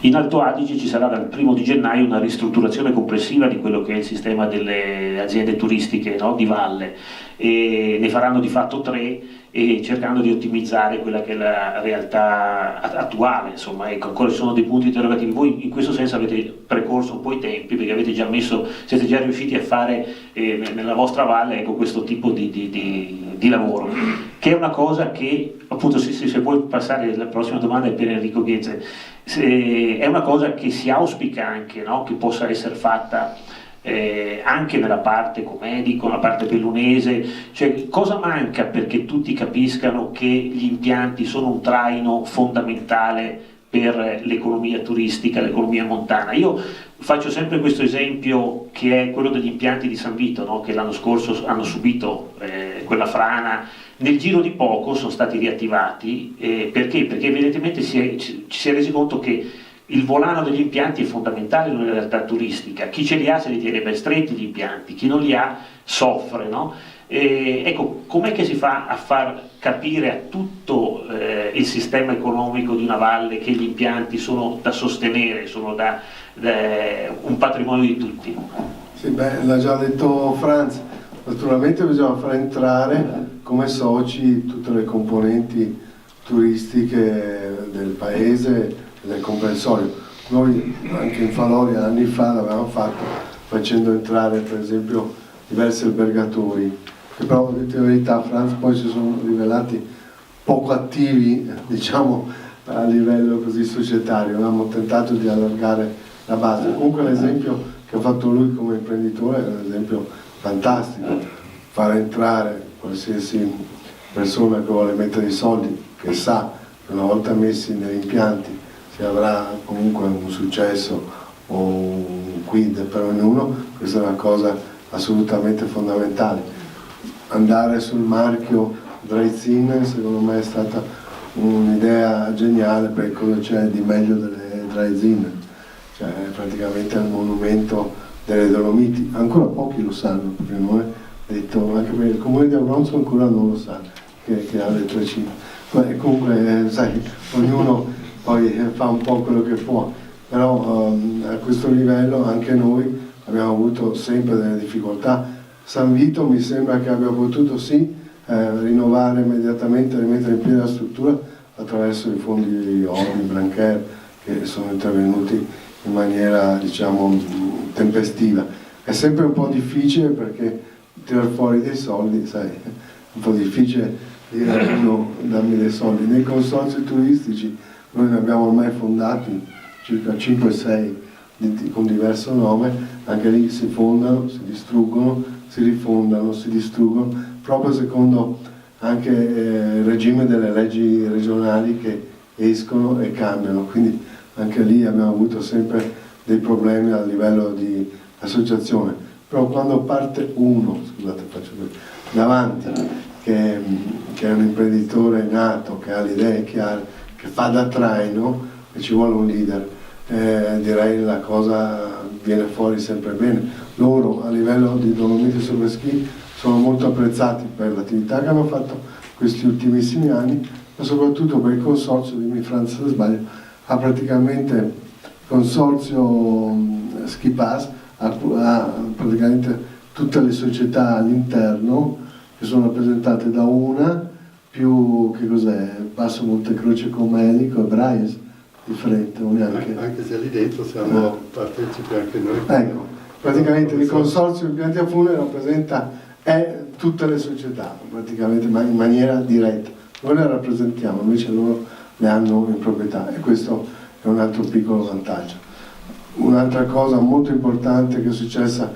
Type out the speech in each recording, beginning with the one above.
In Alto Adige ci sarà dal 1° gennaio una ristrutturazione complessiva di quello che è il sistema delle aziende turistiche, no, di valle, e ne faranno di fatto 3, e cercando di ottimizzare quella che è la realtà attuale. Insomma, ecco, ancora ci sono dei punti interrogativi. Voi in questo senso avete precorso un po' i tempi, perché siete già riusciti a fare nella vostra valle, ecco, questo tipo di lavoro, che è una cosa che, appunto, se puoi passare la prossima domanda per Enrico Ghezze, è una cosa che si auspica anche, no? Che possa essere fatta anche nella parte comedico, nella parte bellunese. Cioè, cosa manca perché tutti capiscano che gli impianti sono un traino fondamentale per l'economia turistica, l'economia montana? Io faccio sempre questo esempio, che è quello degli impianti di San Vito, no? Che l'anno scorso hanno subito quella frana. Nel giro di poco sono stati riattivati, perché? Perché evidentemente ci si è resi conto che il volano degli impianti è fondamentale in una realtà turistica. Chi ce li ha se li tiene ben stretti gli impianti, chi non li ha soffre, no? Ecco, com'è che si fa a far capire a tutto il sistema economico di una valle che gli impianti sono da sostenere, sono un patrimonio di tutti? Sì, beh, l'ha già detto Franz, naturalmente bisogna far entrare come soci tutte le componenti turistiche del paese e del comprensorio. Noi anche in Faloria anni fa l'avevamo fatto facendo entrare per esempio diversi albergatori, che però, a dire la verità, Franz, poi si sono rivelati poco attivi, diciamo, a livello così societario. Avevamo tentato di allargare la base. Comunque l'esempio che ha fatto lui come imprenditore è un esempio fantastico: far entrare qualsiasi persona che vuole mettere i soldi, che sa che una volta messi negli impianti si avrà comunque un successo o un quid per ognuno. Questa è una cosa assolutamente fondamentale. Andare sul marchio Dry-Zin secondo me è stata un'idea geniale, perché cosa c'è di meglio delle Dry-Zin? Cioè è praticamente il monumento delle Dolomiti. Ancora pochi lo sanno, perché noi, detto, anche perché il comune di Abronzo ancora non lo sa che ha le 3 cime. Ma comunque sai, ognuno poi fa un po' quello che può, però a questo livello anche noi abbiamo avuto sempre delle difficoltà. San Vito mi sembra che abbia potuto sì rinnovare immediatamente, rimettere in piedi la struttura attraverso i fondi di Orbi, Blanquer, che sono intervenuti in maniera, diciamo, tempestiva. È sempre un po' difficile, perché tirar fuori dei soldi, sai, è un po' difficile dire a uno dammi dei soldi. Nei consorzi turistici noi ne abbiamo ormai fondati circa 5-6 con diverso nome, anche lì si fondano, si distruggono, si rifondano, si distruggono, proprio secondo anche il regime delle leggi regionali che escono e cambiano. Quindi anche lì abbiamo avuto sempre dei problemi a livello di associazione. Però quando parte uno, scusate, faccio davanti, che è un imprenditore nato, che ha le idee chiare, che fa da traino, e ci vuole un leader, direi la cosa viene fuori sempre bene. Loro a livello di Dolomiti Sovraschi sono molto apprezzati per l'attività che hanno fatto questi ultimissimi anni, ma soprattutto per il consorzio, dimmi Franz se sbaglio, ha praticamente il consorzio Ski Pass, ha praticamente tutte le società all'interno, che sono rappresentate da una più, che cos'è, Passo Montecroce Comelico e Braies di frente, anche se lì dentro siamo partecipi anche noi. Ecco, praticamente il consorzio Impianti a Fune rappresenta tutte le società, praticamente, ma in maniera diretta. Noi le rappresentiamo, invece loro le hanno in proprietà, e questo è un altro piccolo vantaggio. Un'altra cosa molto importante che è successa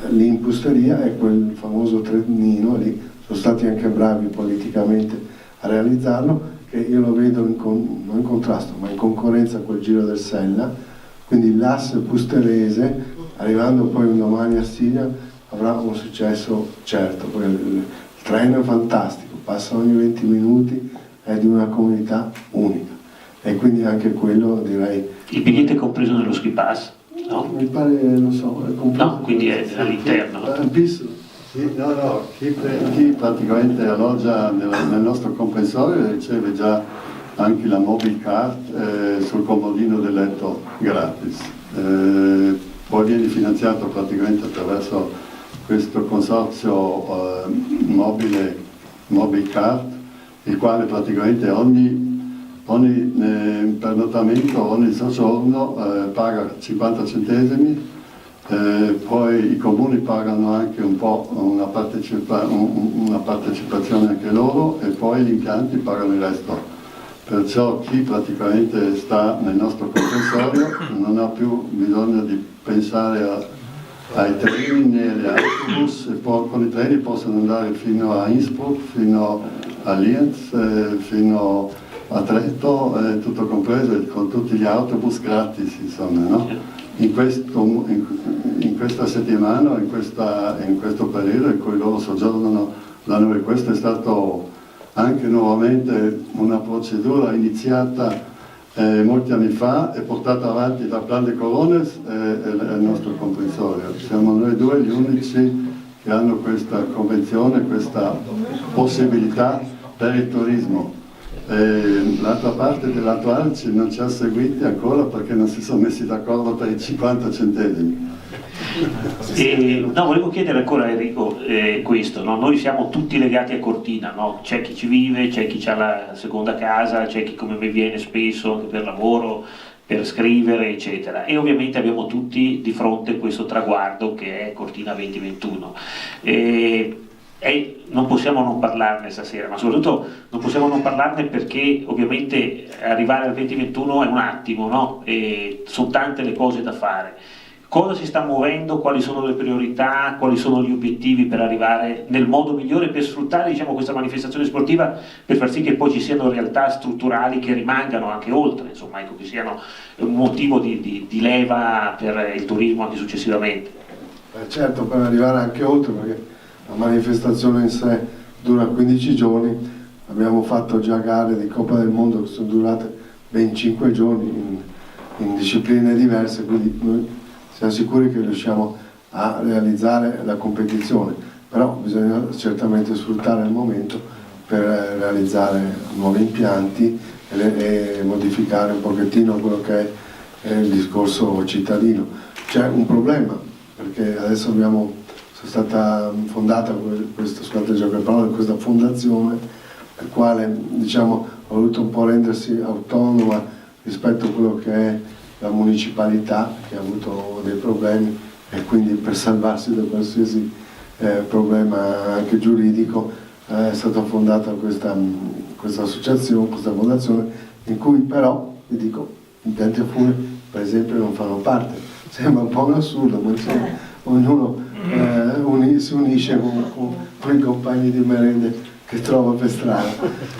lì in Pusteria è quel famoso trenino lì. Sono stati anche bravi politicamente a realizzarlo, che io lo vedo non in contrasto ma in concorrenza col Giro del Sella. Quindi l'asse pusterese, arrivando poi un domani a Stiglia, avrà un successo certo, perché il treno è fantastico, passa ogni 20 minuti, è di una comunità unica, e quindi anche quello, direi... Il biglietto è compreso nello ski pass? No? Mi pare, non so, è compreso... No, quindi è all'interno. Sì, chi praticamente alloggia nel nostro comprensorio riceve già anche la mobile card sul comodino del letto gratis. Poi viene finanziato praticamente attraverso questo consorzio mobile card, il quale praticamente ogni pernottamento, ogni soggiorno paga 50 centesimi, poi i comuni pagano anche un po' una partecipazione anche loro, e poi gli impianti pagano il resto. Perciò chi praticamente sta nel nostro comprensorio non ha più bisogno di pensare ai treni né agli autobus, e poi con i treni possono andare fino a Innsbruck, fino a Lienz, fino a Trento, tutto compreso, con tutti gli autobus gratis, insomma, no? In questa settimana, in questo periodo in cui loro soggiornano da noi. Questo è stato anche nuovamente una procedura iniziata molti anni fa e portata avanti da Plan de Colones e il nostro comprensorio. Siamo noi due gli unici che hanno questa convenzione, questa possibilità per il turismo. L'altra parte dell'Alto Adige non ci ha seguiti ancora perché non si sono messi d'accordo per i 50 centesimi. No, volevo chiedere ancora a Enrico questo, no? Noi siamo tutti legati a Cortina, no? C'è chi ci vive, c'è chi ha la seconda casa, c'è chi come me viene spesso anche per lavoro, per scrivere, eccetera, e ovviamente abbiamo tutti di fronte questo traguardo che è Cortina 2021. E non possiamo non parlarne stasera, ma soprattutto non possiamo non parlarne perché ovviamente arrivare al 2021 è un attimo, no? E sono tante le cose da fare. Cosa si sta muovendo, quali sono le priorità, quali sono gli obiettivi per arrivare nel modo migliore per sfruttare, diciamo, questa manifestazione sportiva, per far sì che poi ci siano realtà strutturali che rimangano anche oltre, insomma, ecco, che siano un motivo di leva per il turismo anche successivamente. Certo, per arrivare anche oltre, perché la manifestazione in sé dura 15 giorni, abbiamo fatto già gare di Coppa del Mondo che sono durate ben 5 giorni in discipline diverse, quindi noi siamo sicuri che riusciamo a realizzare la competizione, però bisogna certamente sfruttare il momento per realizzare nuovi impianti e modificare un pochettino quello che è il discorso cittadino. C'è un problema, perché adesso è stata fondata questa fondazione, la quale, diciamo, ha voluto un po' rendersi autonoma rispetto a quello che è la municipalità, che ha avuto dei problemi, e quindi per salvarsi da qualsiasi problema anche giuridico è stata fondata questa associazione, questa fondazione, in cui però, vi dico, impianti a fune per esempio non fanno parte. Sembra un po' un assurdo, ma insomma, ognuno si unisce con i compagni di merende che trova per strada.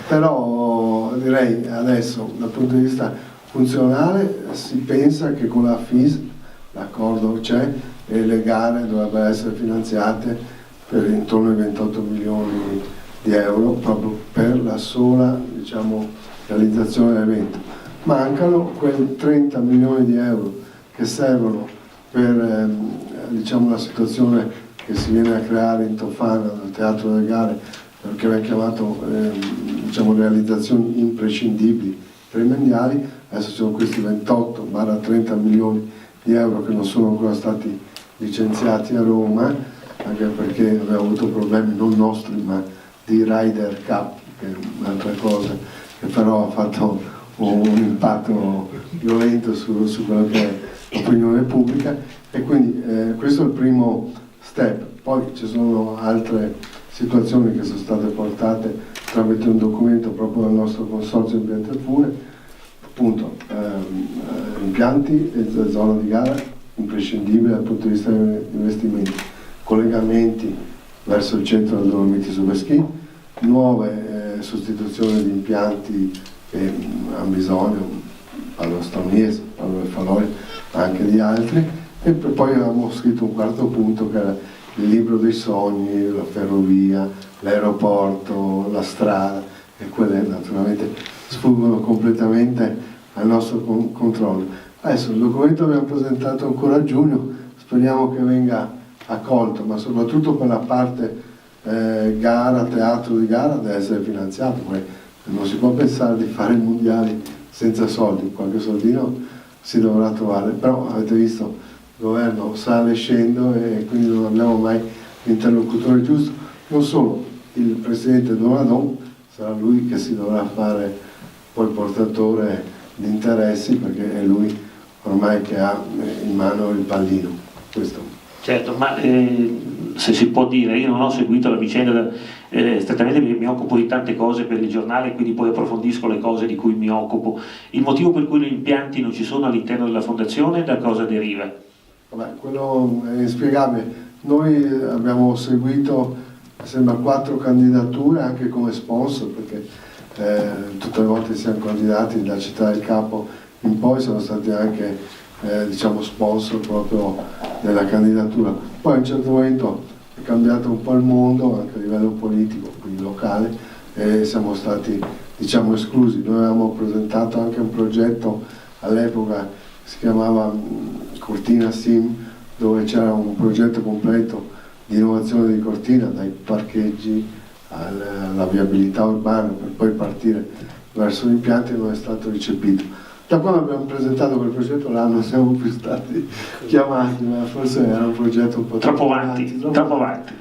Però direi adesso, dal punto di vista funzionale, si pensa che con la FIS l'accordo c'è e le gare dovrebbero essere finanziate per intorno ai 28 milioni di euro proprio per la sola, diciamo, realizzazione dell'evento. Mancano quei 30 milioni di euro che servono per diciamo, la situazione che si viene a creare in Tofana al Teatro delle Gare, che viene chiamato diciamo, realizzazioni imprescindibili per i mondiali. Adesso sono questi 28-30 milioni di euro che non sono ancora stati licenziati a Roma, anche perché aveva avuto problemi non nostri ma di Ryder Cup, che è un'altra cosa, che però ha fatto un impatto violento su quello che è l'opinione pubblica, e quindi questo è il primo step. Poi ci sono altre situazioni che sono state portate tramite un documento proprio dal nostro consorzio Impianti a Fune, appunto impianti e zona di gara imprescindibile dal punto di vista degli investimenti, collegamenti verso il centro del Dolomiti Subeschì, nuove sostituzioni di impianti che hanno bisogno, Pallo Stoniese, Pallo del Faloi, anche di altri, e poi avevamo scritto un quarto punto che era il libro dei sogni, la ferrovia, l'aeroporto, la strada, e quelle naturalmente sfuggono completamente al nostro controllo. Adesso il documento l'abbiamo presentato ancora a giugno, speriamo che venga accolto, ma soprattutto per la parte gara, teatro di gara deve essere finanziato, perché non si può pensare di fare i mondiali senza soldi, qualche soldino si dovrà trovare, però avete visto il governo sale e scende e quindi non abbiamo mai l'interlocutore giusto. Non solo, il presidente Donadon sarà lui che si dovrà fare poi portatore di interessi, perché è lui ormai che ha in mano il pallino. Questo. Certo, ma se si può dire, io non ho seguito la vicenda strettamente perché mi occupo di tante cose per il giornale, quindi poi approfondisco le cose di cui mi occupo. Il motivo per cui gli impianti non ci sono all'interno della fondazione da cosa deriva? Vabbè, quello è inspiegabile. Noi abbiamo seguito, sembra, 4 candidature anche come sponsor, perché tutte le volte siamo candidati da Città del Capo in poi, siamo stati anche diciamo sponsor proprio della candidatura. Poi a un certo momento è cambiato un po' il mondo anche a livello politico, quindi locale, e siamo stati, diciamo, esclusi. Noi avevamo presentato anche un progetto all'epoca che si chiamava Cortina Sim, dove c'era un progetto completo di innovazione di Cortina, dai parcheggi alla viabilità urbana, per poi partire verso gli impianti, e non è stato recepito. Da quando abbiamo presentato quel progetto là non siamo più stati chiamati, ma forse era un progetto un po' troppo avanti.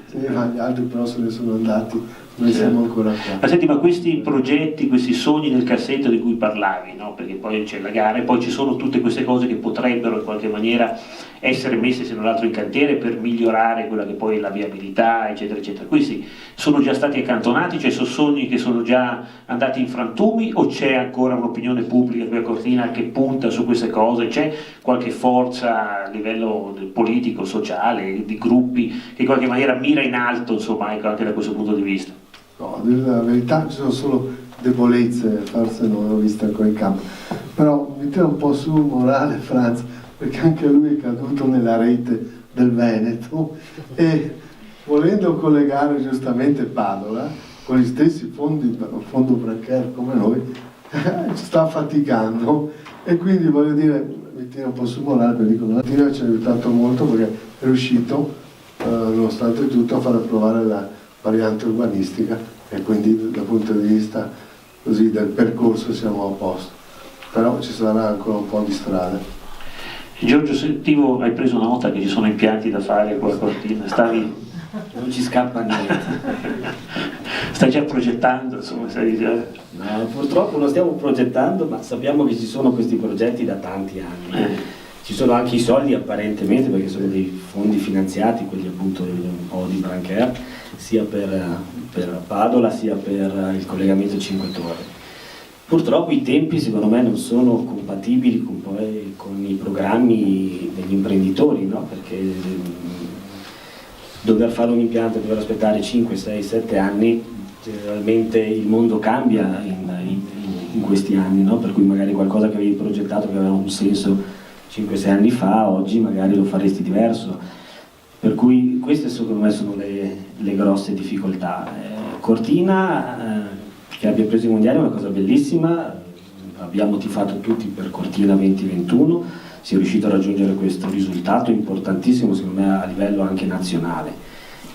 Sì, ma gli altri però se ne sono andati, noi siamo ancora qua. Ma senti, ma questi progetti, questi sogni nel cassetto di cui parlavi, no? Perché poi c'è la gara e poi ci sono tutte queste cose che potrebbero in qualche maniera essere messe se non altro in cantiere per migliorare quella che poi è la viabilità, eccetera eccetera. Questi sono già stati accantonati, cioè sono sogni che sono già andati in frantumi, o c'è ancora un'opinione pubblica qui a Cortina che punta su queste cose? C'è qualche forza a livello politico, sociale, di gruppi che in qualche maniera mira in alto, insomma, ecco, anche da questo punto di vista? No, nella verità ci sono solo debolezze, forse non l'ho vista ancora in campo, però mi tira un po' su morale Franz, perché anche lui è caduto nella rete del Veneto e volendo collegare giustamente Padova con gli stessi fondi, fondo Brancher come noi, sta faticando, e quindi voglio dire, mi tira un po' su morale, perché dico, Martina ci ha aiutato molto perché è riuscito nonostante tutto a far approvare la variante urbanistica, e quindi dal punto di vista così del percorso siamo a posto, però ci sarà ancora un po' di strada. Giorgio, sentivo, hai preso nota che ci sono impianti da fare qua a Cortina, non ci scappa niente. Stai già progettando, insomma, stai già... No, purtroppo non stiamo progettando, ma sappiamo che ci sono questi progetti da tanti anni. Ci sono anche i soldi apparentemente, perché sono dei fondi finanziati, quelli appunto un po' di Brancher, sia per Padola sia per il collegamento 5 Torri. Purtroppo i tempi secondo me non sono compatibili con i programmi degli imprenditori, no? Perché dover fare un impianto e dover aspettare 5, 6, 7 anni, generalmente il mondo cambia in questi anni, no? Per cui magari qualcosa che avevi progettato che aveva un senso 5-6 anni fa, oggi magari lo faresti diverso. Per cui queste secondo me sono le grosse difficoltà. Cortina, che abbia preso i mondiali è una cosa bellissima, abbiamo tifato tutti per Cortina 2021, si è riuscito a raggiungere questo risultato importantissimo secondo me a livello anche nazionale,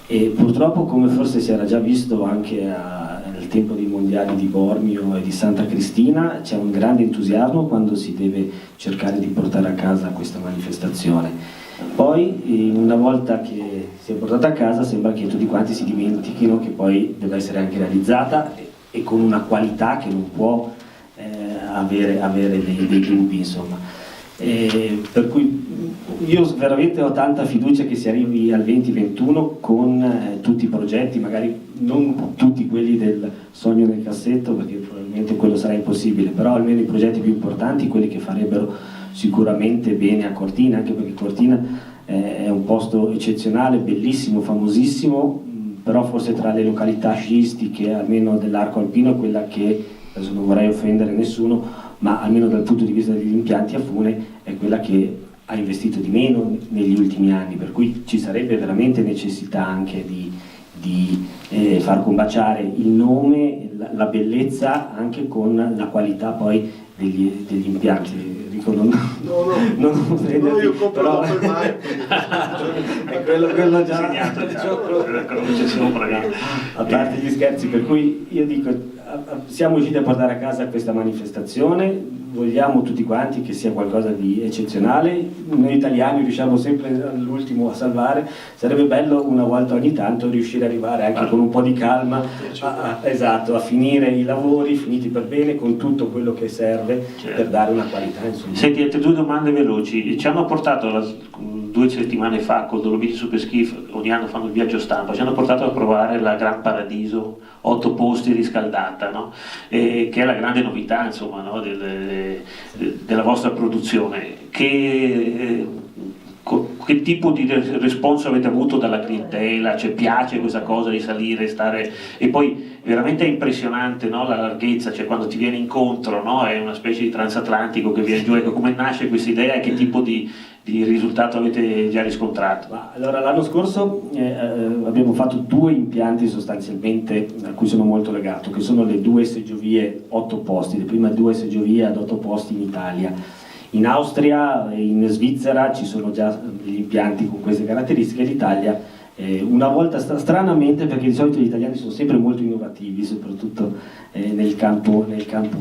e purtroppo, come forse si era già visto anche nel tempo dei mondiali di Bormio e di Santa Cristina, c'è un grande entusiasmo quando si deve cercare di portare a casa questa manifestazione. Poi una volta che si è portata a casa sembra che tutti quanti si dimentichino che poi deve essere anche realizzata e con una qualità che non può avere dei dubbi, insomma. Per cui io veramente ho tanta fiducia che si arrivi al 2021 con tutti i progetti, magari non tutti quelli del sogno nel cassetto, perché probabilmente quello sarà impossibile, però almeno i progetti più importanti, quelli che farebbero sicuramente bene a Cortina, anche perché Cortina è un posto eccezionale, bellissimo, famosissimo, però forse tra le località sciistiche, almeno dell'arco alpino, è quella che, adesso non vorrei offendere nessuno, ma almeno dal punto di vista degli impianti a fune è quella che ha investito di meno negli ultimi anni, per cui ci sarebbe veramente necessità anche di far combaciare il nome, la bellezza anche con la qualità poi degli impianti. capisco, non offenderti, io compro però dopo il mai. è quello già segnato, non ci siamo pregati. a parte gli scherzi, per cui io dico siamo riusciti a portare a casa questa manifestazione, vogliamo tutti quanti che sia qualcosa di eccezionale, noi italiani riusciamo sempre all'ultimo a salvare, sarebbe bello una volta ogni tanto riuscire ad arrivare anche con un po' di calma esatto, a finire i lavori finiti per bene con tutto quello che serve per dare una qualità, insomma. Senti, altre due domande veloci. Ci hanno portato 2 settimane fa con Dolomiti Superski, ogni anno fanno il viaggio stampa, ci hanno portato a provare la Gran Paradiso 8 posti riscaldata, no? Che è la grande novità, insomma, no? della vostra produzione. Che tipo di responso avete avuto dalla clientela? Cioè, piace questa cosa di salire, stare, e poi veramente è impressionante, no? La larghezza, cioè quando ti viene incontro, no? È una specie di transatlantico che viene giù. Ecco, come nasce questa idea e che tipo di risultato avete già riscontrato? Allora, l'anno scorso abbiamo fatto 2 impianti sostanzialmente a cui sono molto legato, che sono le 2 seggiovie 8 posti, le prime 2 seggiovie ad 8 posti in Italia. In Austria e in Svizzera ci sono già degli impianti con queste caratteristiche, l'Italia una volta stranamente, perché di solito gli italiani sono sempre molto innovativi, soprattutto nel campo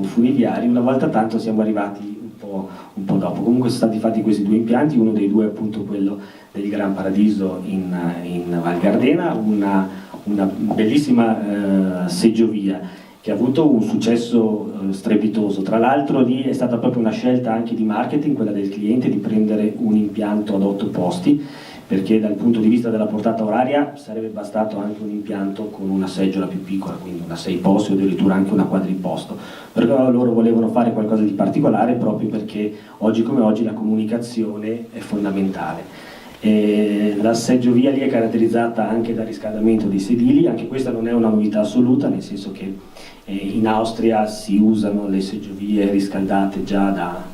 funivionario, una volta tanto siamo arrivati un po' dopo. Comunque sono stati fatti questi 2 impianti, uno dei 2 è appunto quello del Gran Paradiso in Val Gardena, una bellissima seggiovia che ha avuto un successo strepitoso. Tra l'altro lì è stata proprio una scelta anche di marketing, quella del cliente, di prendere un impianto ad 8 posti, perché dal punto di vista della portata oraria sarebbe bastato anche un impianto con una seggiola più piccola, quindi una 6 posti o addirittura anche una quadriposto. Però loro volevano fare qualcosa di particolare proprio perché oggi come oggi la comunicazione è fondamentale. La seggiovia lì è caratterizzata anche dal riscaldamento dei sedili, anche questa non è una novità assoluta, nel senso che in Austria si usano le seggiovie riscaldate già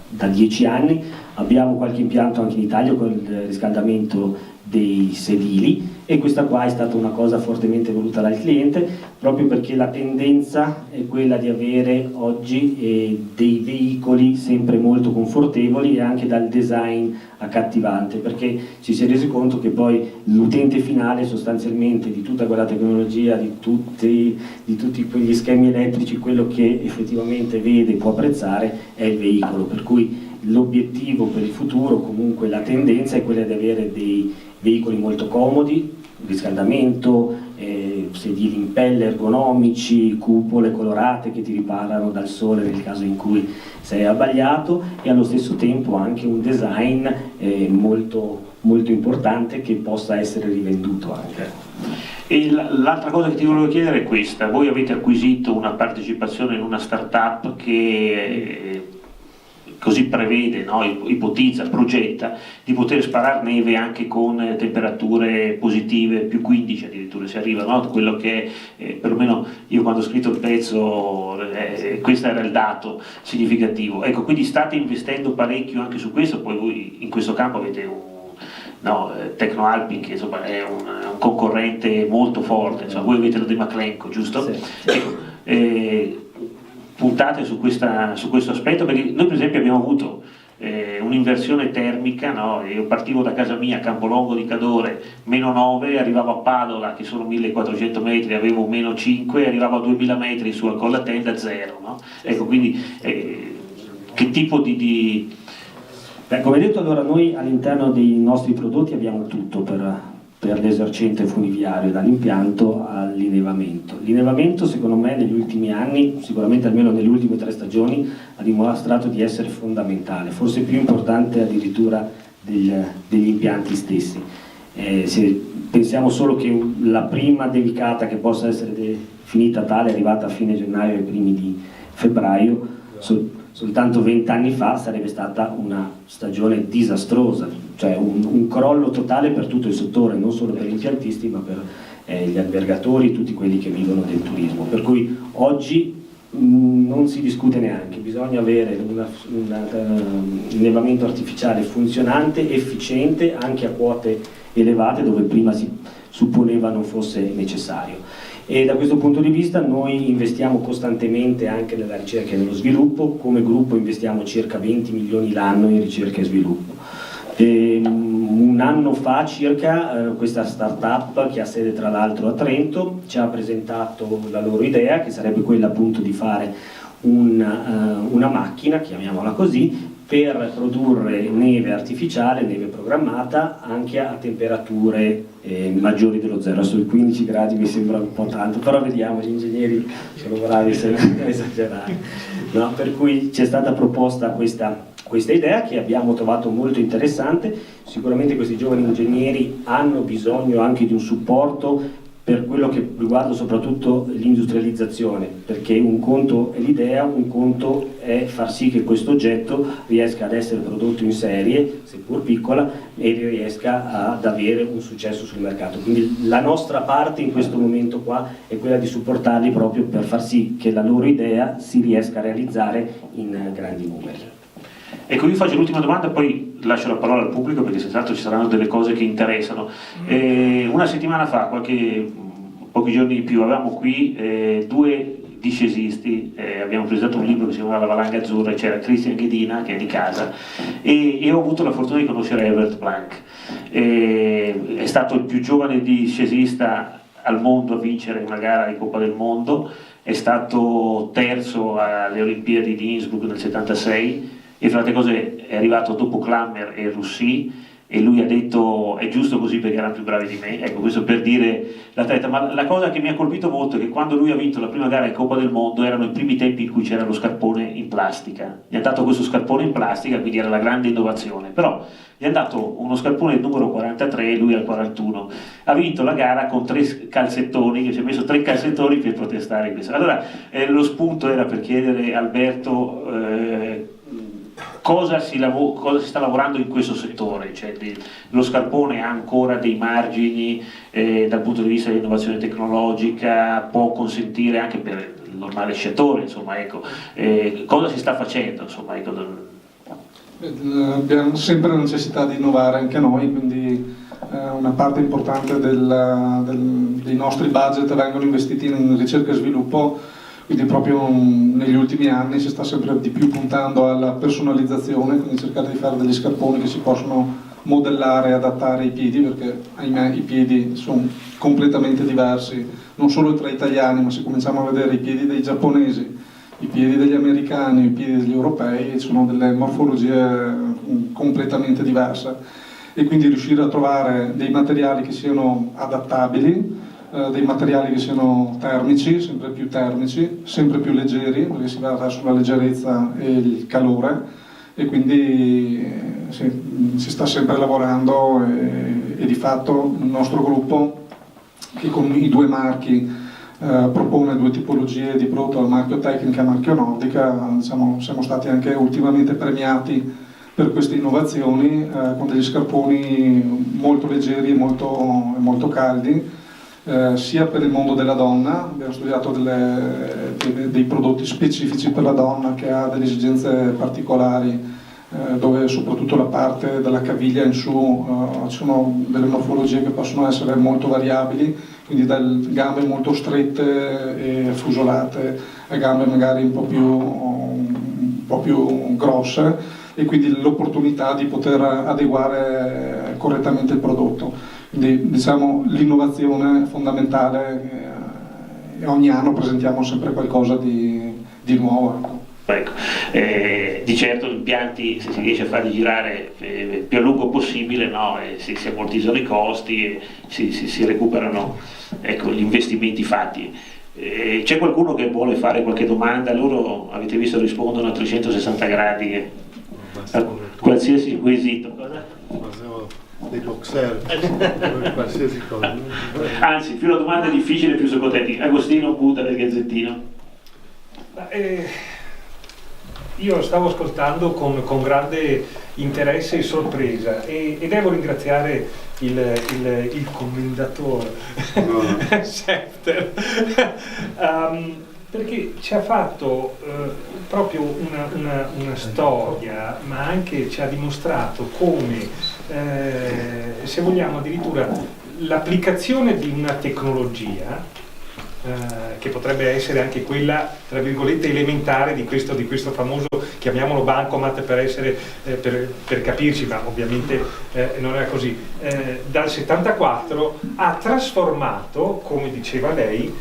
da 10 anni, abbiamo qualche impianto anche in Italia con il riscaldamento dei sedili, e questa qua è stata una cosa fortemente voluta dal cliente proprio perché la tendenza è quella di avere oggi dei veicoli sempre molto confortevoli e anche dal design accattivante, perché ci si è resi conto che poi l'utente finale sostanzialmente di tutta quella tecnologia, di tutti quegli schemi elettrici, quello che effettivamente vede e può apprezzare è il veicolo, per cui l'obiettivo per il futuro, comunque la tendenza è quella di avere dei veicoli molto comodi, riscaldamento, sedili in pelle ergonomici, cupole colorate che ti riparano dal sole nel caso in cui sei abbagliato, e allo stesso tempo anche un design molto, molto importante che possa essere rivenduto anche. E l'altra cosa che ti volevo chiedere è questa: voi avete acquisito una partecipazione in una startup che così prevede, no? Ipotizza, progetta di poter sparare neve anche con temperature positive, più 15 addirittura si arriva, no? Quello che perlomeno io quando ho scritto il pezzo questo era il dato significativo. Ecco, quindi state investendo parecchio anche su questo, poi voi in questo campo avete Tecnoalpin, che insomma è un concorrente molto forte, insomma, voi avete la De Maclenco, giusto? Sì. Ecco, puntate su questo aspetto, perché noi per esempio abbiamo avuto un'inversione termica, no? Io partivo da casa mia a Campolongo di Cadore -9, arrivavo a Padola che sono 1400 metri, avevo -5, arrivavo a 2000 metri su al Colla Tenda 0, no? Ecco, quindi che tipo di... Beh, come detto, allora noi all'interno dei nostri prodotti abbiamo tutto per l'esercente funiviario, dall'impianto all'inevamento. L'inevamento secondo me negli ultimi anni, sicuramente almeno nelle ultime 3 stagioni, ha dimostrato di essere fondamentale, forse più importante addirittura degli impianti stessi. Se pensiamo solo che la prima devicata che possa essere definita tale è arrivata a fine gennaio e primi di febbraio, soltanto 20 anni fa sarebbe stata una stagione disastrosa, cioè un crollo totale per tutto il settore, non solo per gli impiantisti ma per gli albergatori, tutti quelli che vivono del turismo, per cui oggi non si discute neanche, bisogna avere un innevamento artificiale funzionante, efficiente, anche a quote elevate dove prima si supponeva non fosse necessario. E da questo punto di vista noi investiamo costantemente anche nella ricerca e nello sviluppo. Come gruppo investiamo circa 20 milioni l'anno in ricerca e sviluppo. Un anno fa circa questa startup, che ha sede tra l'altro a Trento, ci ha presentato la loro idea, che sarebbe quella appunto di fare una macchina, chiamiamola così, per produrre neve artificiale, neve programmata, anche a temperature maggiori dello zero. Sui 15 gradi mi sembra un po' tanto, però vediamo, gli ingegneri sono bravi a esagerare. No, per cui ci è stata proposta questa idea, che abbiamo trovato molto interessante. Sicuramente questi giovani ingegneri hanno bisogno anche di un supporto per quello che riguarda soprattutto l'industrializzazione, perché un conto è l'idea, un conto è far sì che questo oggetto riesca ad essere prodotto in serie, seppur piccola, e riesca ad avere un successo sul mercato. Quindi la nostra parte in questo momento qua è quella di supportarli proprio per far sì che la loro idea si riesca a realizzare in grandi numeri. Ecco, io faccio l'ultima domanda, poi lascio la parola al pubblico, perché senz'altro ci saranno delle cose che interessano. Una settimana fa, pochi giorni in più, avevamo qui due discesisti, abbiamo presentato un libro che si chiama La valanga azzurra, e c'era Christian Ghedina, che è di casa, e ho avuto la fortuna di conoscere Herbert Blank. È stato il più giovane discesista al mondo a vincere una gara di Coppa del Mondo, è stato terzo alle Olimpiadi di Innsbruck nel 76, e fra le altre cose è arrivato dopo Klammer e Russi, e lui ha detto è giusto così perché erano più bravi di me. Ecco, questo per dire l'atleta. Ma la cosa che mi ha colpito molto è che quando lui ha vinto la prima gara in Coppa del Mondo erano i primi tempi in cui c'era lo scarpone in plastica. Gli ha dato questo scarpone in plastica, quindi era la grande innovazione, però gli ha dato uno scarpone numero 43 e lui al 41. Ha vinto la gara con 3 calzettoni, che ci ha messo 3 calzettoni per protestare in questo. Allora lo spunto era per chiedere a Alberto cosa si sta lavorando in questo settore, cioè lo scarpone ha ancora dei margini dal punto di vista dell'innovazione tecnologica, può consentire anche per il normale sciatore, insomma, ecco, cosa si sta facendo, insomma, ecco. Abbiamo sempre la necessità di innovare anche noi, quindi una parte importante dei nostri budget vengono investiti in ricerca e sviluppo. Quindi proprio negli ultimi anni si sta sempre di più puntando alla personalizzazione, quindi cercare di fare degli scarponi che si possono modellare e adattare ai piedi, perché ahimè i piedi sono completamente diversi, non solo tra italiani, ma se cominciamo a vedere i piedi dei giapponesi, i piedi degli americani, i piedi degli europei, sono delle morfologie completamente diverse, e quindi riuscire a trovare dei materiali che siano adattabili, dei materiali che siano termici, sempre più termici, sempre più leggeri, perché si va verso la leggerezza e il calore, e quindi si sta sempre lavorando, e di fatto il nostro gruppo, che con i 2 marchi propone 2 tipologie di prodotto, il marchio Tecnica e il marchio Nordica, diciamo, siamo stati anche ultimamente premiati per queste innovazioni con degli scarponi molto leggeri e molto caldi, sia per il mondo della donna. Abbiamo studiato dei prodotti specifici per la donna che ha delle esigenze particolari, dove soprattutto la parte della caviglia in su ci sono delle morfologie che possono essere molto variabili, quindi da gambe molto strette e fusolate a gambe magari un po' più grosse, e quindi l'opportunità di poter adeguare correttamente il prodotto. Quindi diciamo l'innovazione è fondamentale, e ogni anno presentiamo sempre qualcosa di nuovo. Ecco. Di certo impianti, se si riesce a farli girare più a lungo possibile, no? Si ammortizzano i costi e si recuperano, ecco, gli investimenti fatti. C'è qualcuno che vuole fare qualche domanda? Loro, avete visto, rispondono a 360 gradi a qualsiasi quesito. Dei boxer, qualsiasi cosa. Anzi, più la domanda è difficile, più sono contenti. Agostino Buda del Gazzettino. Io stavo ascoltando con grande interesse e sorpresa, e devo ringraziare il commendatore Schefter, perché ci ha fatto proprio una storia, ma anche ci ha dimostrato come, se vogliamo, addirittura l'applicazione di una tecnologia che potrebbe essere anche quella, tra virgolette, elementare di questo famoso, chiamiamolo bancomat per essere, per capirci, ma ovviamente non era così. Dal 74 ha trasformato, come diceva lei,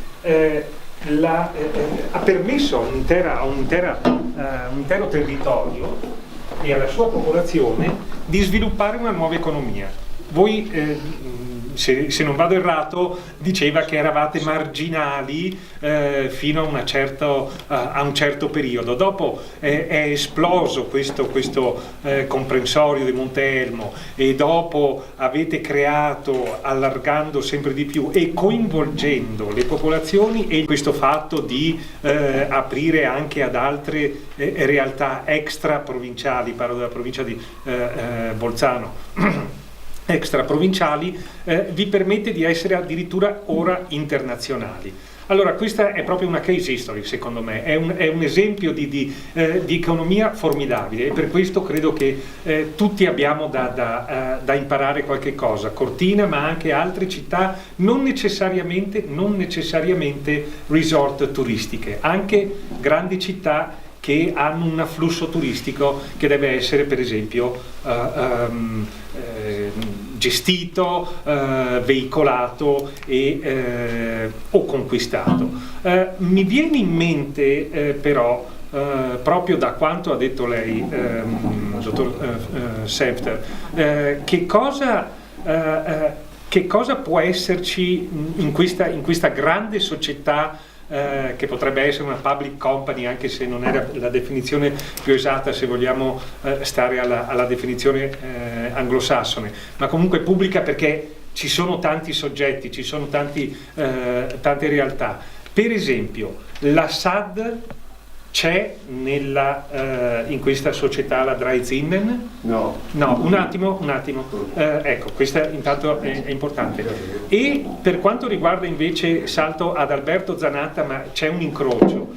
ha permesso a un intero territorio e alla sua popolazione di sviluppare una nuova economia. Voi, se non vado errato, diceva che eravate marginali fino a un certo periodo. Dopo è esploso questo comprensorio di Monte Elmo, e dopo avete creato, allargando sempre di più e coinvolgendo le popolazioni, e questo fatto di aprire anche ad altre realtà extraprovinciali, parlo della provincia di Bolzano, extraprovinciali, vi permette di essere addirittura ora internazionali. Allora, questa è proprio una case history, secondo me, è un esempio di economia formidabile, e per questo credo che tutti abbiamo da imparare qualche cosa. Cortina, ma anche altre città, non necessariamente resort turistiche, anche grandi città che hanno un afflusso turistico che deve essere, per esempio, gestito, veicolato o conquistato. Mi viene in mente però, proprio da quanto ha detto lei, dottor Sefter, che cosa può esserci in questa grande società, che potrebbe essere una public company, anche se non era la definizione più esatta, se vogliamo stare alla definizione anglosassone, ma comunque pubblica, perché ci sono tanti soggetti, ci sono tante realtà. Per esempio, la SAD c'è in questa società, la Dreizinnen? No. No, un attimo. Ecco, questa intanto è importante. E per quanto riguarda invece, salto ad Alberto Zanatta, ma c'è un incrocio.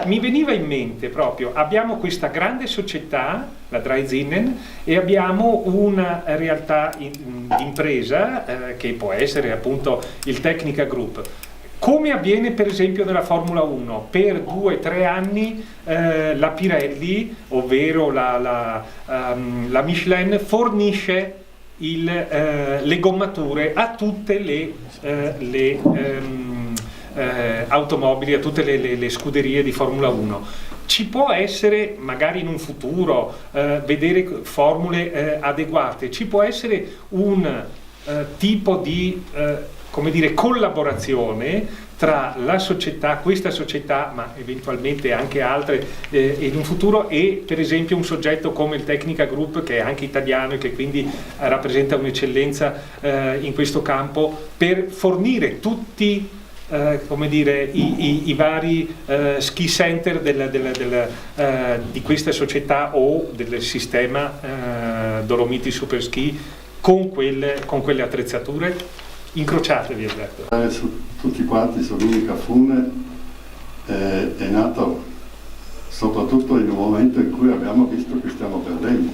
Mi veniva in mente proprio, abbiamo questa grande società, la Dreizinnen, e abbiamo una realtà d'impresa che può essere appunto il Technica Group. Come avviene per esempio nella Formula 1, per 2-3 anni la Pirelli, ovvero la Michelin, fornisce le gommature a tutte le automobili, a tutte le scuderie di Formula 1. Ci può essere, magari in un futuro, vedere formule adeguate, ci può essere un tipo di collaborazione tra la società, questa società, ma eventualmente anche altre in un futuro, e per esempio un soggetto come il Technica Group, che è anche italiano e che quindi rappresenta un'eccellenza in questo campo, per fornire tutti i vari ski center di questa società o del sistema Dolomiti Super Ski con quelle attrezzature. Incrociatevi, Alberto. Su tutti quanti sull'unica fune è nato soprattutto in un momento in cui abbiamo visto che stiamo perdendo,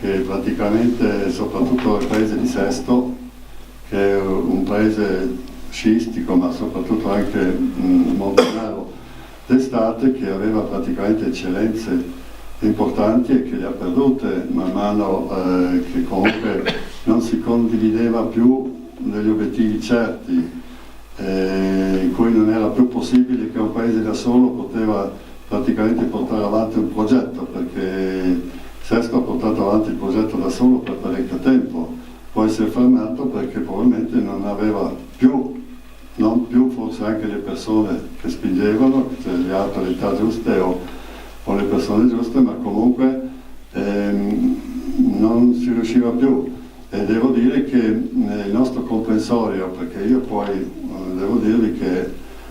che praticamente soprattutto il paese di Sesto, che è un paese sciistico ma soprattutto anche montanaro d'estate, che aveva praticamente eccellenze importanti e che le ha perdute man mano, che comunque non si condivideva più degli obiettivi certi, in cui non era più possibile che un paese da solo poteva praticamente portare avanti un progetto, perché Sesto ha portato avanti il progetto da solo per parecchio tempo, poi si è fermato perché probabilmente non aveva non più forse anche le persone che spingevano, cioè le autorità giuste o le persone giuste, ma comunque non si riusciva più. E devo dire che il nostro comprensorio, perché io poi devo dirvi che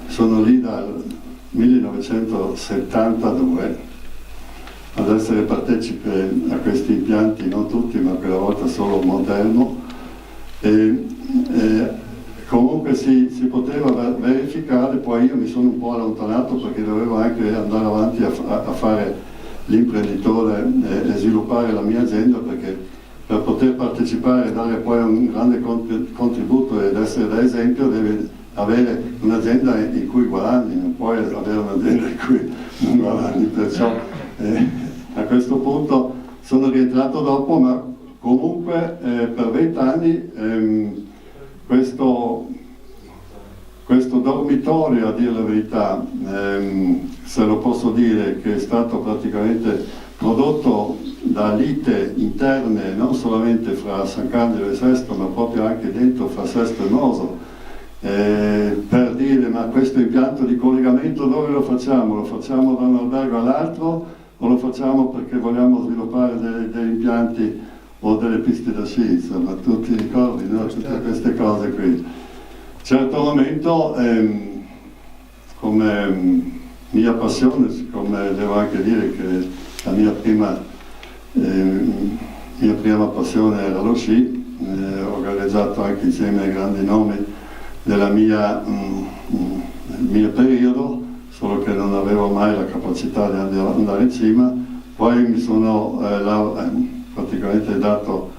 sono lì dal 1972 ad essere partecipe a questi impianti, non tutti, ma quella volta solo Monte Elmo, e comunque si poteva verificare. Poi io mi sono un po' allontanato perché dovevo anche andare avanti a fare l'imprenditore e sviluppare la mia azienda, perché per poter partecipare e dare poi un grande contributo ed essere da esempio devi avere un'azienda in cui guadagni, non puoi avere un'azienda in cui non guadagni, perciò a questo punto sono rientrato dopo, ma comunque per 20 anni questo dormitorio, a dire la verità, se lo posso dire, che è stato praticamente prodotto da lite interne non solamente fra San Candido e Sesto, ma proprio anche dentro fra Sesto e Moso, per dire: ma questo impianto di collegamento dove lo facciamo? Lo facciamo da un albergo all'altro o lo facciamo perché vogliamo sviluppare degli impianti o delle piste da sci? Insomma, tu ti ricordi, no? Tutte queste cose qui. Certo momento, come mia passione, siccome devo anche dire che la mia prima passione era lo sci, ho gareggiato anche insieme ai grandi nomi del mio periodo, solo che non avevo mai la capacità di andare in cima. Poi mi sono praticamente dato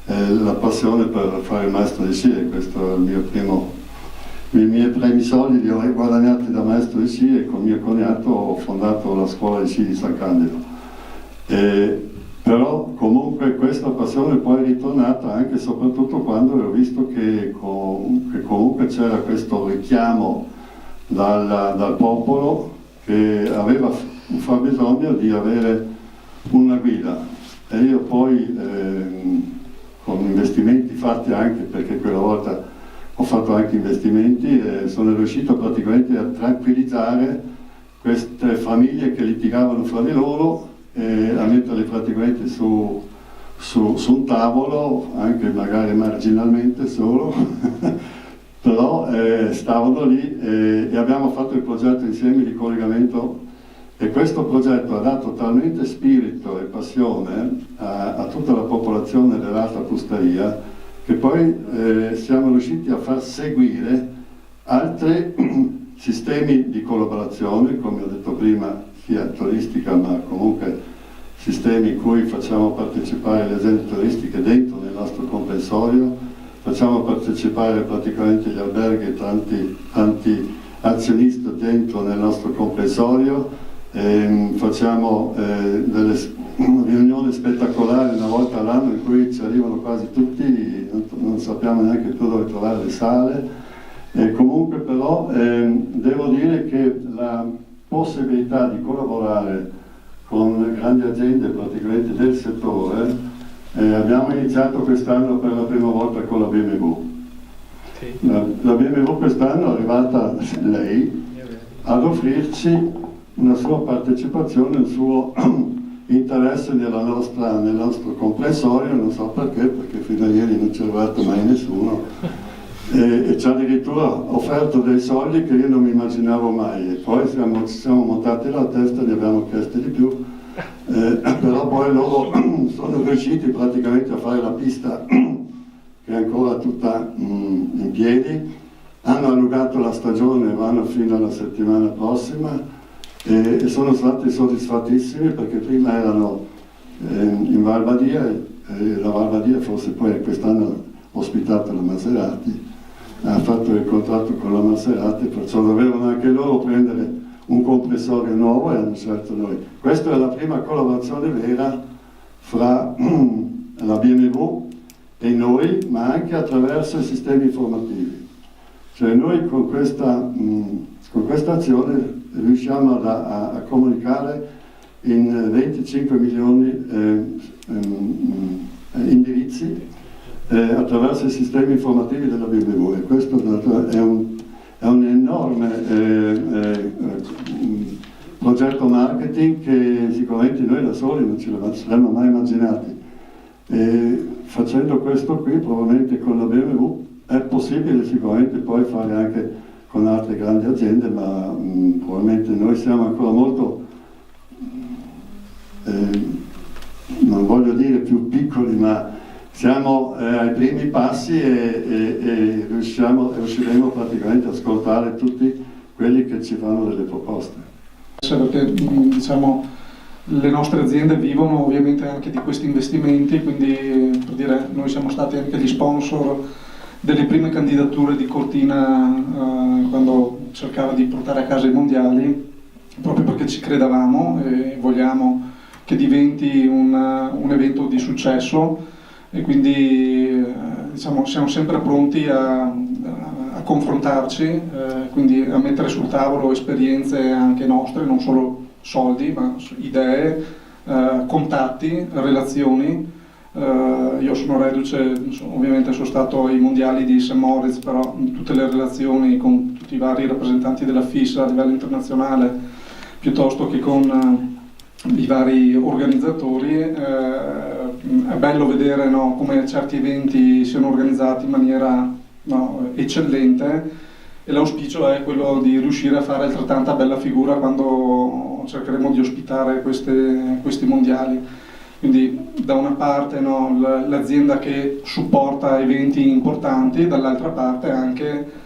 la passione per fare il maestro di sci, e questo è il mio primo. I miei primi soldi li ho guadagnati da maestro di sci, e con mio cognato ho fondato la scuola di sci di San Candido. Però comunque questa passione poi è ritornata anche e soprattutto quando ho visto che comunque c'era questo richiamo dal popolo, che aveva un fabbisogno di avere una guida. E io poi con investimenti fatti anche, perché quella volta ho fatto anche investimenti, e sono riuscito praticamente a tranquillizzare queste famiglie che litigavano fra di loro, e a metterle praticamente su un tavolo, anche magari marginalmente solo, però stavano lì, e abbiamo fatto il progetto insieme di collegamento, e questo progetto ha dato talmente spirito e passione a tutta la popolazione dell'Alta Pusteria, che poi siamo riusciti a far seguire altri sistemi di collaborazione, come ho detto prima, sia turistica, ma comunque sistemi in cui facciamo partecipare le aziende turistiche dentro nel nostro comprensorio, facciamo partecipare praticamente gli alberghi e tanti azionisti dentro nel nostro comprensorio, facciamo delle riunioni spettacolari una volta all'anno in cui ci arrivano quasi tutti, non sappiamo neanche più dove trovare le sale. Comunque però devo dire che la possibilità di collaborare con grandi aziende praticamente del settore, abbiamo iniziato quest'anno per la prima volta con la BMW. Sì. La BMW quest'anno è arrivata lei ad offrirci una sua partecipazione, un suo interesse nel nostro comprensorio, non so perché fino a ieri non ci è arrivato mai nessuno, e ci ha addirittura offerto dei soldi che io non mi immaginavo mai, e poi ci siamo montati la testa e ne abbiamo chiesto di più, però poi loro sono riusciti praticamente a fare la pista che è ancora tutta in piedi, hanno allungato la stagione, vanno fino alla settimana prossima, e sono stati soddisfattissimi, perché prima erano in Val Badia, e la Val Badia forse poi quest'anno ha ospitato la Maserati, ha fatto il contratto con la Maserati, perciò dovevano anche loro prendere un compressorio nuovo e hanno scelto noi. Questa è la prima collaborazione vera fra la BMW e noi, ma anche attraverso i sistemi informativi. Cioè noi con questa azione riusciamo a comunicare in 25 milioni indirizzi attraverso i sistemi informativi della BMW, e questo è un enorme progetto marketing che sicuramente noi da soli non ce lo saremmo mai immaginati, e facendo questo qui probabilmente con la BMW è possibile sicuramente poi fare anche con altre grandi aziende, ma probabilmente noi siamo ancora molto, non voglio dire più piccoli, ma siamo ai primi passi, e riusciremo praticamente ad ascoltare tutti quelli che ci fanno delle proposte. Perché diciamo, le nostre aziende vivono ovviamente anche di questi investimenti, quindi per dire, noi siamo stati anche gli sponsor delle prime candidature di Cortina quando cercava di portare a casa i mondiali, proprio perché ci credevamo e vogliamo che diventi un evento di successo, e quindi diciamo, siamo sempre pronti a confrontarci, quindi a mettere sul tavolo esperienze anche nostre, non solo soldi, ma idee, contatti, relazioni. Io sono reduce, ovviamente sono stato ai mondiali di St. Moritz, però tutte le relazioni con tutti i vari rappresentanti della FISA a livello internazionale, piuttosto che con i vari organizzatori, è bello vedere, no, come certi eventi siano organizzati in maniera, no, eccellente, e l'auspicio è quello di riuscire a fare altrettanta bella figura quando cercheremo di ospitare questi mondiali. Quindi da una parte, no, l'azienda che supporta eventi importanti, dall'altra parte anche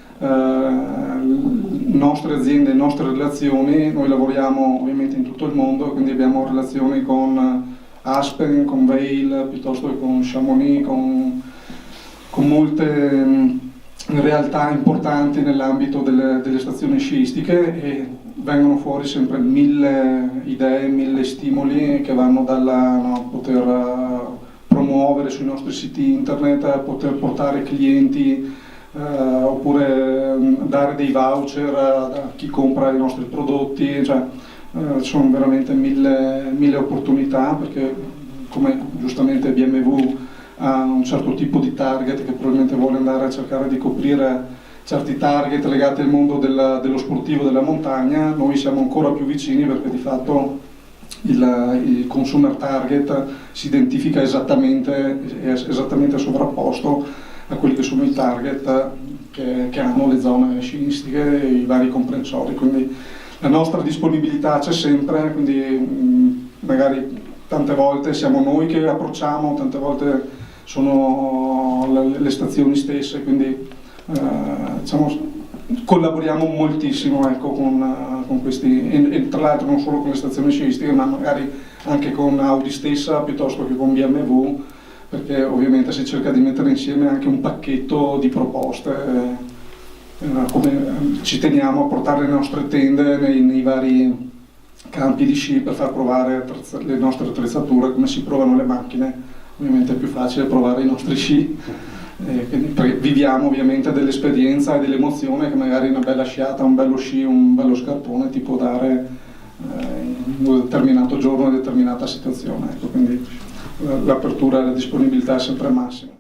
nostre aziende, nostre relazioni. Noi lavoriamo ovviamente in tutto il mondo, quindi abbiamo relazioni con Aspen, con Vail, piuttosto che con Chamonix, con molte realtà importanti nell'ambito delle stazioni sciistiche, e vengono fuori sempre 1000 idee, 1000 stimoli che vanno dalla, no, poter promuovere sui nostri siti internet, poter portare clienti, oppure dare dei voucher a chi compra i nostri prodotti, cioè ci sono veramente 1000 opportunità, perché come giustamente BMW ha un certo tipo di target che probabilmente vuole andare a cercare di coprire certi target legati al mondo dello sportivo, della montagna. Noi siamo ancora più vicini, perché di fatto il consumer target si identifica esattamente sovrapposto a quelli che sono i target che hanno le zone sciistiche e i vari comprensori. Quindi la nostra disponibilità c'è sempre, quindi magari tante volte siamo noi che approcciamo, tante volte sono le stazioni stesse, quindi diciamo, collaboriamo moltissimo, ecco, con questi, e tra l'altro non solo con le stazioni sciistiche, ma magari anche con Audi stessa, piuttosto che con BMW, perché ovviamente si cerca di mettere insieme anche un pacchetto di proposte, come ci teniamo a portare le nostre tende nei vari campi di sci per far provare le nostre attrezzature, come si provano le macchine. Ovviamente è più facile provare i nostri sci, quindi viviamo ovviamente dell'esperienza e dell'emozione che magari una bella sciata, un bello sci, un bello scarpone ti può dare in un determinato giorno, in una determinata situazione. Ecco, quindi l'apertura e la disponibilità è sempre massima.